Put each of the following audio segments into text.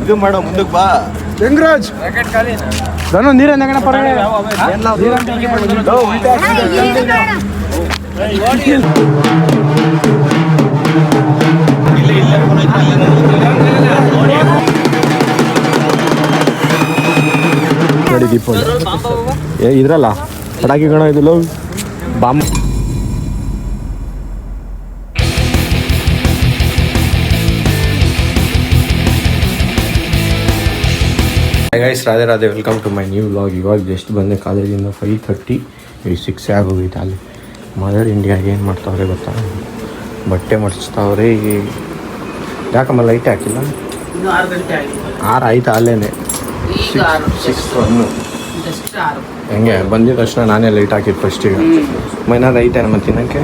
ಇದು ಮಾಡೋ ಮುಂದಕ್ಕೆ ಬಾ ಹೆಂಗ್ರಾಜ್ ಧನು ನೀರ ನಗಣ ಪರಗಡೆ ನೋಡಿ ದೀಪಾವಳಿ ಇದ್ರಲ್ಲ ಪಟಾಕಿ ಗಣ ಇದು love bomb. Guys Radhe Radhe, welcome to my new vlog. ಇವಾಗ ಜಸ್ಟ್ ಬಂದೆ ಕಾಲೇಜಿಂದ 5:30, 6 ಆಗೋಗಿತ್ತು. ಅಲ್ಲಿ ಮದರ್ ಇಂಡಿಯಾಗೆ ಏನು ಮಾಡ್ತಾವ್ರೆ ಗೊತ್ತಾ, ಬಟ್ಟೆ ಮಡಿಸ್ತಾವ್ರೆ. ಯಾಕಮ್ಮ ಲೈಟ್ ಹಾಕಿಲ್ಲ? 6 ಆಯ್ತು ಅಲ್ಲೇನೆ, 6:01 ಹೆಂಗೆ ಬಂದಿದ್ದ ತಕ್ಷಣ ನಾನೇ ಲೈಟ್ ಹಾಕಿದ್ದು ಫಸ್ಟಿಗೆ. ಮೈನಾದ್ರು ಐತೆ ನಮ್ಮ ತಿನ್ನಕ್ಕೆ?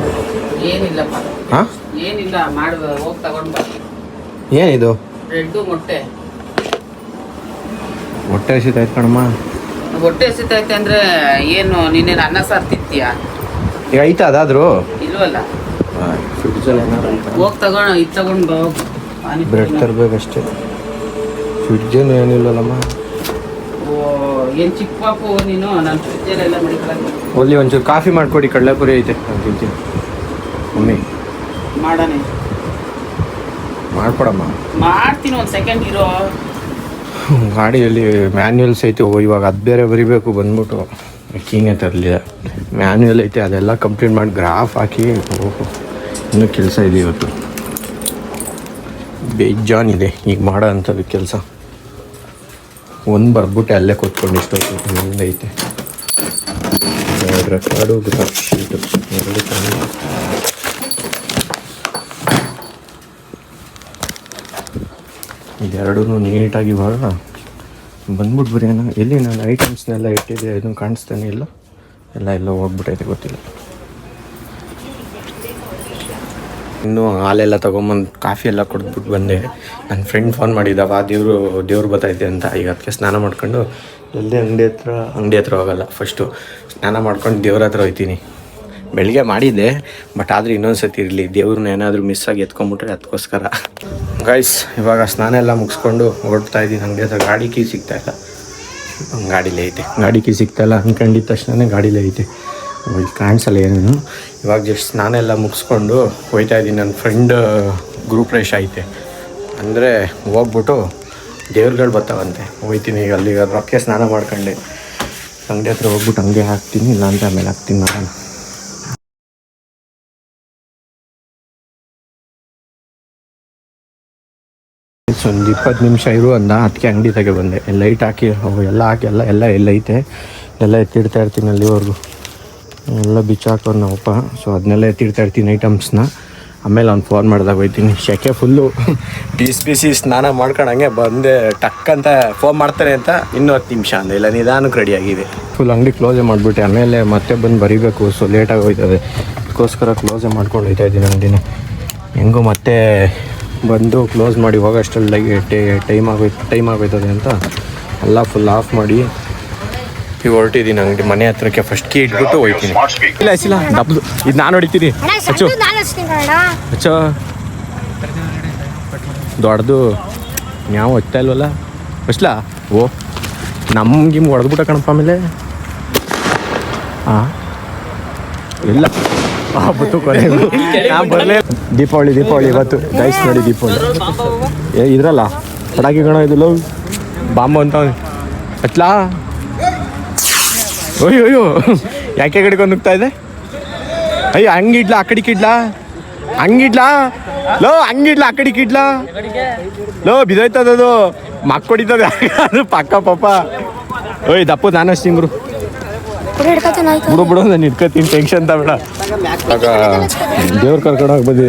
ಹಾಂ ಏನಿಲ್ಲ, ಮಾಡುವ ಹೋಗಿ ತಗೊಂಡು ಬಾ. ಏನಿದು? ಬ್ರೆಡ್ಡು ಮೊಟ್ಟೆ. ಹೊಟ್ಟೆ ಹಸಿತಾಯ್ತು ಕಣಮ್ಮ. ಹೊಟ್ಟೆ ಹಸಿತೈತೆ ಅಂದ್ರೆ ಏನು, ನೀನೇನು ಅನ್ನ ಸಾರು ತಿಂತೀಯಾ? ಈಗ ಐತಾ ಅದಾದರೂ? ಇಲ್ವಲ್ಲ, ಫ್ರಿಡ್ಜಲ್ಲಿ ಏನಾರು ಐತಾ? ಹೋಗಿ ತಗೊಂಡು ಇದು ತಗೊಂಡು ಬಾ. ಬ್ರೆಡ್ ತರಬೇಕಷ್ಟೇ, ಫ್ರಿಡ್ಜೇನು ಏನಿಲ್ಲಲ್ಲಮ್ಮ. ಓ ಏನು ಚಿಕ್ಕ ಪಾಪು ನೀನು, ನಾನು ಫ್ರಿಡ್ಜಲ್ಲೆಲ್ಲ ಮಡಿಕೊಳ್ಳೋದು. ಒಲ್ಲಿ ಒಂಚೂರು ಕಾಫಿ ಮಾಡಿಕೊಡಿ, ಕಡಲೆಪುರಿ ಐತೆ ನಾನು ತಿಂತೀನಿ. ಮಮ್ಮಿ ಮಾಡೋಣ, ಮಾಡ್ಕೊಡಮ್ಮ. ಮಾಡ್ತೀನಿ, ಒಂದು ಸೆಕೆಂಡ್ ಇರೋ. ಗಾಡಿಯಲ್ಲಿ ಮ್ಯಾನ್ಯುಯಲ್ಸ್ ಐತೆ. ಇವಾಗ ಅದು ಬೇರೆ ಬರಿಬೇಕು ಬಂದ್ಬಿಟ್ಟು, ಹಿಂಗೆ ತರಲಿಲ್ಲ. ಮ್ಯಾನ್ಯುಯಲ್ ಐತೆ, ಅದೆಲ್ಲ ಕಂಪ್ಲೀಟ್ ಮಾಡಿ ಗ್ರಾಫ್ ಹಾಕಿ ಇನ್ನೂ ಕೆಲಸ ಇದೆ ಇವತ್ತು. ಬೇಜಾನ್ ಇದೆ ಈಗ ಮಾಡೋ ಅಂಥದ್ದು ಕೆಲಸ. ಒಂದು ಬರ್ಬಿಟ್ಟೆ ಅಲ್ಲೇ ಕೂತ್ಕೊಂಡು ಇಷ್ಟೊತ್ತು ಮುಂದೈತೆ. 2 ರೆಕಾರ್ಡು, ಗ್ರಾಫ್ ಶೀಟು 2 ತಂದು ಇದೆರಡೂ ನೀಟಾಗಿ ಇವಾಗ ಬಂದ್ಬಿಟ್ಟು ಬರೆಯೋಣ. ಎಲ್ಲಿ ನಾನು ಐಟಮ್ಸ್ನೆಲ್ಲ ಇಟ್ಟಿದ್ದೆ, ಇದನ್ನು ಕಾಣಿಸ್ತಾನೆ ಇಲ್ಲ, ಎಲ್ಲ ಹೋಗ್ಬಿಟ್ಟೈತೆ ಗೊತ್ತಿಲ್ಲ. ಇನ್ನೂ ಹಾಲೆಲ್ಲ ತೊಗೊಂಬಂದು ಕಾಫಿ ಎಲ್ಲ ಕೊಡ್ಬಿಟ್ಟು ಬಂದೆ. ನನ್ನ ಫ್ರೆಂಡ್ ಫೋನ್ ಮಾಡಿದ್ದವ, ದೇವ್ರು ಬರ್ತೈತೆ ಅಂತ. ಈಗ ಅದಕ್ಕೆ ಸ್ನಾನ ಮಾಡ್ಕೊಂಡು ಎಲ್ಲೇ ಅಂಗಡಿ ಹತ್ರ ಹೋಗಲ್ಲ, ಫಸ್ಟು ಸ್ನಾನ ಮಾಡ್ಕೊಂಡು ದೇವ್ರ ಹತ್ರ ಹೋಗ್ತೀನಿ. ಬೆಳಿಗ್ಗೆ ಮಾಡಿದ್ದೆ, ಬಟ್ ಆದರೆ ಇನ್ನೊಂದು ಸತಿ ಇರಲಿ, ದೇವ್ರನ್ನ ಏನಾದರೂ ಮಿಸ್ ಆಗಿ ಎತ್ಕೊಂಡ್ಬಿಟ್ರೆ ಅದಕ್ಕೋಸ್ಕರ. ಗೈಸ್ ಇವಾಗ ಸ್ನಾನ ಎಲ್ಲ ಮುಗಿಸ್ಕೊಂಡು ಹೊರಡ್ತಾ ಇದ್ದೀನಿ ಅಂಗಡಿ ಹತ್ರ. ಗಾಡಿ ಕೀ ಸಿಗ್ತಾಯಿಲ್ಲ, ಗಾಡೀಲೇ ಐತೆ. ಗಾಡಿ ಕೀ ಸಿಗ್ತಾಯಿಲ್ಲ ಅಂದ್ಕೊಂಡಿದ್ದ ತಕ್ಷಣ ಗಾಡೀಲೇ ಐತೆ, ಇಲ್ಲಿ ಕಾಣಿಸಲ್ಲ ಏನೇನು. ಇವಾಗ ಜಸ್ಟ್ ಸ್ನಾನ ಎಲ್ಲ ಮುಗಿಸ್ಕೊಂಡು ಹೋಗ್ತಾ ಇದ್ದೀನಿ. ನನ್ನ ಫ್ರೆಂಡ್ ಗ್ರೂಪ್ ರೇಷ್ ಐತೆ, ಅಂದರೆ ಹೋಗ್ಬಿಟ್ಟು ದೇವ್ರುಗಳು ಬರ್ತಾವಂತೆ, ಹೋಗ್ತೀನಿ. ಈಗ ಅಲ್ಲಿಗೆ ರೊಕ್ಕೆ ಸ್ನಾನ ಮಾಡ್ಕೊಂಡೆ ಅಂಗಡಿ ಹತ್ರ ಹೋಗ್ಬಿಟ್ಟು ಹಂಗೆ ಹಾಕ್ತೀನಿ, ಇಲ್ಲಾಂದರೆ ಆಮೇಲೆ ಹಾಕ್ತೀನಿ ಮಾಡೋಣ. ಒಂದು 20 ನಿಮಿಷ ಇರು ಅಂದ, ಅದಕ್ಕೆ ಅಂಗಡಿ ತೆಗೆ ಬಂದೆ. ಲೈಟ್ ಹಾಕಿ ಎಲ್ಲ ಹಾಕಿ ಎಲ್ಲ ಎಲ್ಲೈತೆ ಎಲ್ಲ ಎತ್ತಿಡ್ತಾ ಇರ್ತೀನಿ ಅಲ್ಲಿವರೆಗೂ. ಎಲ್ಲ ಬಿಚ್ಚಾಕೋರು ನಾವಪ್ಪ, ಸೊ ಅದನ್ನೆಲ್ಲ ಎತ್ತಿಡ್ತಾ ಇರ್ತೀನಿ ಐಟಮ್ಸ್ನ. ಆಮೇಲೆ ಅವ್ನು ಫೋನ್ ಮಾಡಿದಾಗ ಹೋಗ್ತೀನಿ. ಶೆಕೆ ಫುಲ್ಲು ಬಿಸಿ ಸ್ನಾನ ಮಾಡ್ಕೊಂಡಂಗೆ ಬಂದೆ, ಟಕ್ ಅಂತ ಫೋನ್ ಮಾಡ್ತಾರೆ ಅಂತ ಇನ್ನೂ 10 ನಿಮಿಷ ಅಂದೆ. ಇಲ್ಲ ನಿಧಾನಕ್ಕೆ ರೆಡಿಯಾಗಿದೆ. ಫುಲ್ ಅಂಗಡಿ ಕ್ಲೋಸೇ ಮಾಡಿಬಿಟ್ಟೆ, ಆಮೇಲೆ ಮತ್ತೆ ಬಂದು ಬರೀಬೇಕು, ಸೊ ಲೇಟಾಗಿ ಹೋಯ್ತದೆ. ಅದಕ್ಕೋಸ್ಕರ ಕ್ಲೋಸೇ ಮಾಡ್ಕೊಂಡು ಹೋಗ್ತಾ ಇದ್ದೀನಿ ಅಂಗಡಿನ. ಹೆಂಗೋ ಮತ್ತೆ ಬಂದು ಕ್ಲೋಸ್ ಮಾಡಿ ಹೋಗೋಷ್ಟರಲ್ಲಿ ಟೈಮ್ ಆಗೋಯ್ತದೆ ಅಂತ ಎಲ್ಲ ಫುಲ್ ಆಫ್ ಮಾಡಿ ಈಗ ಹೊರಟಿದ್ದೀನಿ ಅಂಗಡಿ ಮನೆ ಹತ್ರಕ್ಕೆ. ಫಸ್ಟ್ ಕೀ ಇಟ್ಬಿಟ್ಟು ಹೋಗ್ತೀನಿ. ಇಲ್ಲ ಡಬ್ಬು ಇದು ನಾನು ಹೊಡಿತೀನಿ. ಅಚ್ಚೋ ದೊಡ್ಡದು ನಾವು ಹೊಡ್ತಾ ಇಲ್ವಲ್ಲ ಫಸ್ಟ್ಲಾ. ಓ ನಮ್ಗೆ ಹೊಡೆದ್ಬಿಟ್ಟ ಕಣಪ್ಪ. ಆಮೇಲೆ ಹಾಂ ಇಲ್ಲ ಬತ್ತು ಕೊನೆ ನಾನು ಬರಲೇ. ದೀಪಾವಳಿ ಇವತ್ತು ಗೈಸ್ ನೋಡಿ, ದೀಪಾವಳಿ ಇದ್ರಲ್ಲ ಪಟಾಕಿ ಗಣ ಇದು ಲವ್ ಬಾಂಬು ಅಂತ ಹಚ್ಲಾ. ಅಯ್ಯೋ ಯಾಕೆ ಕಡೆಗೆ ನುಗ್ತಾ ಇದೆ? ಅಯ್ಯೋ ಹಂಗಿಡ್ಲಾ ಆ ಕಡೆ ಕಿಡ್ಲಾ, ಹಂಗಿಡ್ಲಾ ಲೋ, ಹಂಗಿಡ್ಲಾ ಆ ಕಡೆ ಕಿಡ್ಲಾ ಲೋ, ಬಿದ್ದೋಯ್ತದದು ಮಕ್ಕೊಡಿತದೆ ಅದು ಪಕ್ಕ ಪಾಪ. ಓಯ್ ದಪ್ಪು ನಾನು ಅಷ್ಟಿಂಗ್ರು ಬಿಡು ನಾನು ಇಟ್ಕೊತೀನಿ, ಟೆನ್ಷನ್ ತಬೇಡ. ಆಗ ದೇವ್ರ ಕರ್ಕೊಂಡು ಹೋಗಿ ಬಂದಿ.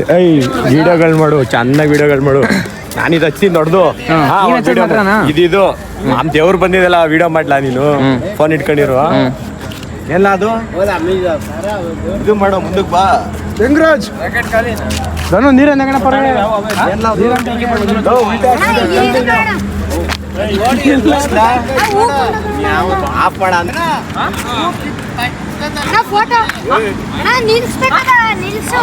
ವೀಡಿಯೋಗಳು ಮಾಡು, ಚೆನ್ನಾಗಿ ವೀಡಿಯೋಗಳು ಮಾಡು. ನಾನಿದು ಹಚ್ತೀನಿ ದೊಡ್ಡದು ಇದು ನಮ್ಮ ದೇವ್ರು ಬಂದಿದ್ದಲ್ಲ, ವೀಡಿಯೋ ಮಾಡ್ಲಾ ನೀನು? ಫೋನ್ ಇಟ್ಕೊಂಡಿರು ಎಲ್ಲ ಅದು ಇದು ಮಾಡೋ ಮುಂದಕ್ಕೆ ಬಾ. ಹೆಂಗ್ರಾಜ್ ಧನು ನೀರ ನಗಣ ಪರಗಡೆ ಆಫ್ ಮಾಡ ಫೋಟೋ ನಿಲ್ಸ್ಬೇಕಲ್ಲ, ನಿಲ್ಸು.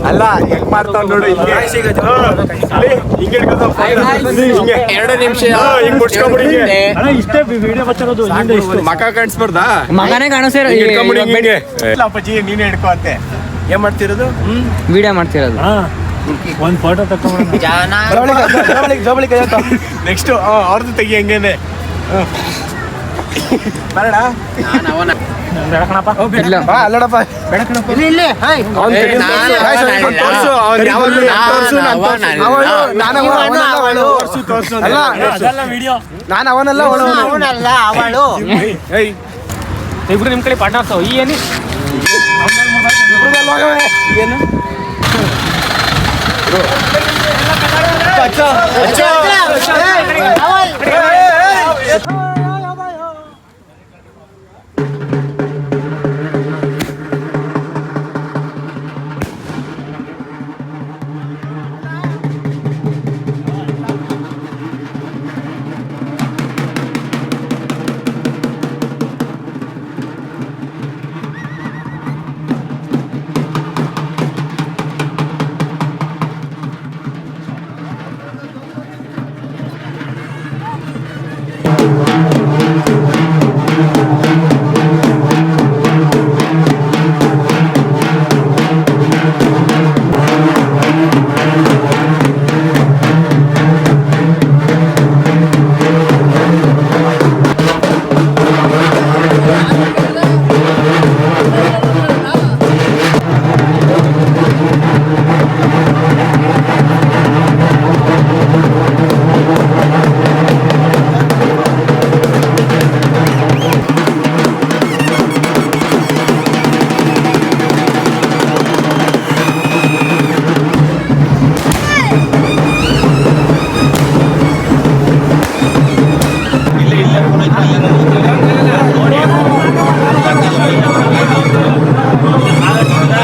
ಅಲ್ಲ ಹೆಂಗ್ ಮಾಡ್ತಾವ್ ನೋಡು ಹಿಂಗೆ ಹಿಂಗೆ ಹಿಡ್ಕೊಂಡು ಹಿಂಗೆ 2 ನಿಮಿಷ ಹಿಂಗ್ ಮುಡ್ಸ್ಕೊಂಬಿಡಿ ಹಿಂಗೆ ಇಷ್ಟೇ ವಿಡಿಯೋ ಬರ್ತಿರೋದು ಮಕ ಕಾಣಿಸ್ಬಾರ್ದಾ ಮಗನೇ ಕಾಣಿಸ್ತಿರೋ ಹಿಡ್ಕೊಂಬಿಡಿ ಹಿಂಗೆ ಇಲ್ಲ ಅಪ್ಪಾಜಿ ನೀನೇ ಹಿಡ್ಕೊ ಅಂತೆ ಏನ್ ಮಾಡ್ತಿರೋದು ವಿಡಿಯೋ ಮಾಡ್ತಿರೋದು. ಒಂದು ಫೋಟೋ ತಕೊಂಡ್ಬಿಡೋಣ. ನೆಕ್ಸ್ಟ್ ಅವ್ರದ್ದು ತೆಗಿ ಹಂಗೇನೆ ಬೇಡ ಅಲ್ಲಡಪ್ಪ ಅದೆಲ್ಲ ವಿಡಿಯೋ ನಾನು ಅವನಲ್ಲ ಅವಳು ಇಬ್ರು ನಿಮ್ ಕಡೆ ಪಾರ್ಟ್ನರ್ಸ್ ಈ ಏನು ಏನು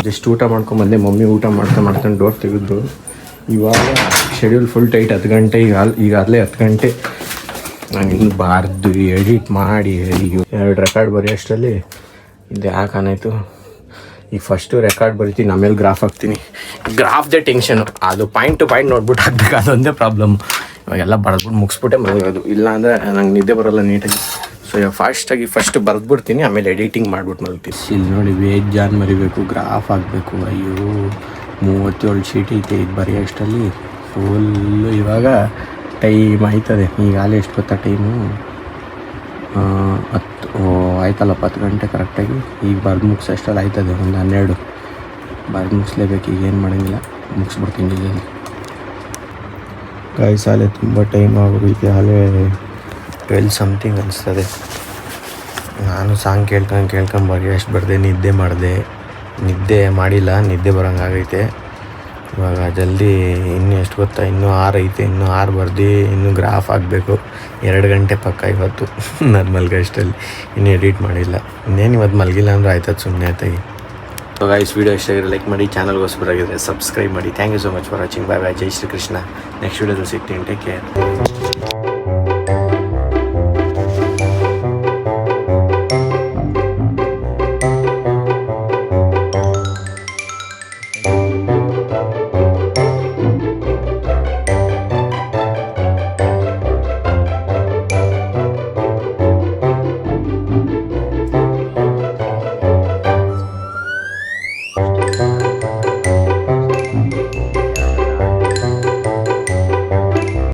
ಜಸ್ಟ್ ಊಟ ಮಾಡ್ಕೊಂಬಂದೆ. ಮಮ್ಮಿ ಊಟ ಮಾಡ್ಕೊಂಡು ಡೋರ್ ತೆಗೆದ್ರು. ಇವಾಗ ಶೆಡ್ಯೂಲ್ ಫುಲ್ ಟೈಟ್. 10 ಗಂಟೆ ಈಗಾಗಲೇ 10 ಗಂಟೆ. ನಾನು ಇನ್ನು ಬಾರ್ದು ಎಡಿಟ್ ಮಾಡಿ 2 ರೆಕಾರ್ಡ್ ಬರೆಯೋಷ್ಟರಲ್ಲಿ ಇದು ಯಾಕಾನಾಯಿತು. ಈಗ ಫಸ್ಟು ರೆಕಾರ್ಡ್ ಬರಿತೀನಿ, ಆಮೇಲೆ ಗ್ರಾಫ್ ಹಾಕ್ತೀನಿ. ಗ್ರಾಫ್ದೇ ಟೆನ್ಷನು, ಅದು ಪಾಯಿಂಟ್ ಟು ಪಾಯಿಂಟ್ ನೋಡ್ಬಿಟ್ಟು ಹಾಕ್ಬೇಕು, ಅದೊಂದೇ ಪ್ರಾಬ್ಲಮ್. ಇವಾಗೆಲ್ಲ ಬರೆದ್ಬಿಟ್ಟು ಮುಗಿಸ್ಬಿಟ್ಟೆ ಮಲಗೋದು, ಇಲ್ಲಾಂದರೆ ನಂಗೆ ನಿದ್ದೆ ಬರೋಲ್ಲ ನೀಟಾಗಿ. ಸೊ ಇವಾಗ ಫಸ್ಟ್ ಬರೆದ್ಬಿಡ್ತೀನಿ, ಆಮೇಲೆ ಎಡಿಟಿಂಗ್ ಮಾಡ್ಬಿಟ್ಟು ಮಲ್ತೀನಿ. ಇಲ್ಲಿ ನೋಡಿ ವೇಜ್ ಜಾನ್ ಮರಿಬೇಕು, ಗ್ರಾಫ್ ಹಾಕಬೇಕು. ಅಯ್ಯೋ 37 ಶೀಟ್ ಐತೆ. ಇದು ಬರೆಯೋಷ್ಟರಲ್ಲಿ ಫುಲ್ಲು ಇವಾಗ ಟೈಮ್ ಆಯ್ತದೆ. ಈಗಾಗಲೇ ಎಷ್ಟು ಗೊತ್ತಾ ಟೈಮು 10 ಆಯ್ತಲ್ಲ 10 ಗಂಟೆ ಕರೆಕ್ಟಾಗಿ. ಈಗ ಬರೆದು ಮುಗಿಸೋಷ್ಟರಲ್ಲಿ ಆಯ್ತದೆ 12 ಬರೆದು ಮುಗಿಸ್ಲೇಬೇಕು. ಈಗ ಏನು ಮಾಡೋಂಗಿಲ್ಲ, ಮುಗಿಸ್ಬಿಡ್ತೀನಿ ಈಗ. ಗಾಯಸಾಲೆ ತುಂಬ ಟೈಮ್ ಆಗೋಗೈತೆ. ಅಲ್ಲೇ 12 ಸಮಥಿಂಗ್ ಅನಿಸ್ತದೆ. ನಾನು ಸಾಂಗ್ ಕೇಳ್ಕೊಂಡು ಬರೆಯೋಷ್ಟು ಬರೆದೆ, ನಿದ್ದೆ ಮಾಡಿಲ್ಲ, ನಿದ್ದೆ ಬರೋಂಗಾಗೈತೆ. ಇವಾಗ ಜಲ್ದಿ ಇನ್ನೂ ಎಷ್ಟು ಗೊತ್ತಾ, ಇನ್ನೂ 6 ಐತೆ. ಇನ್ನೂ 6 ಬರ್ದು ಇನ್ನೂ ಗ್ರಾಫ್ ಆಗಬೇಕು. 2 ಗಂಟೆ ಪಕ್ಕ ಇವತ್ತು ನಾನು ಮಲ್ಗೋಷ್ಟಲ್ಲಿ. ಇನ್ನೂ ಎಡಿಟ್ ಮಾಡಿಲ್ಲ. ಇನ್ನೇನು ಇವತ್ತು ಮಲಗಿಲ್ಲ ಅಂದ್ರೆ ಆಯ್ತದ ಸುಮ್ಮನೆ ಆಯ್ತಾಗಿ. ಸೊ ಗೈಸ್, ವೀಡಿಯೋ ಇಷ್ಟ ಆಗಿದ್ರೆ ಲೈಕ್ ಮಾಡಿ, ಚಾನಲ್ಗೋಸ್ಕರ ಆಗಿದ್ರೆ ಸಬ್ಸ್ಕ್ರೈಬ್ ಮಾಡಿ. Thank you so much for watching. Bye bye. Jai Shri Krishna. Next ವೀಡಿಯೋದಲ್ಲಿ ಸಿಗ್ತೀನಿ. Take care.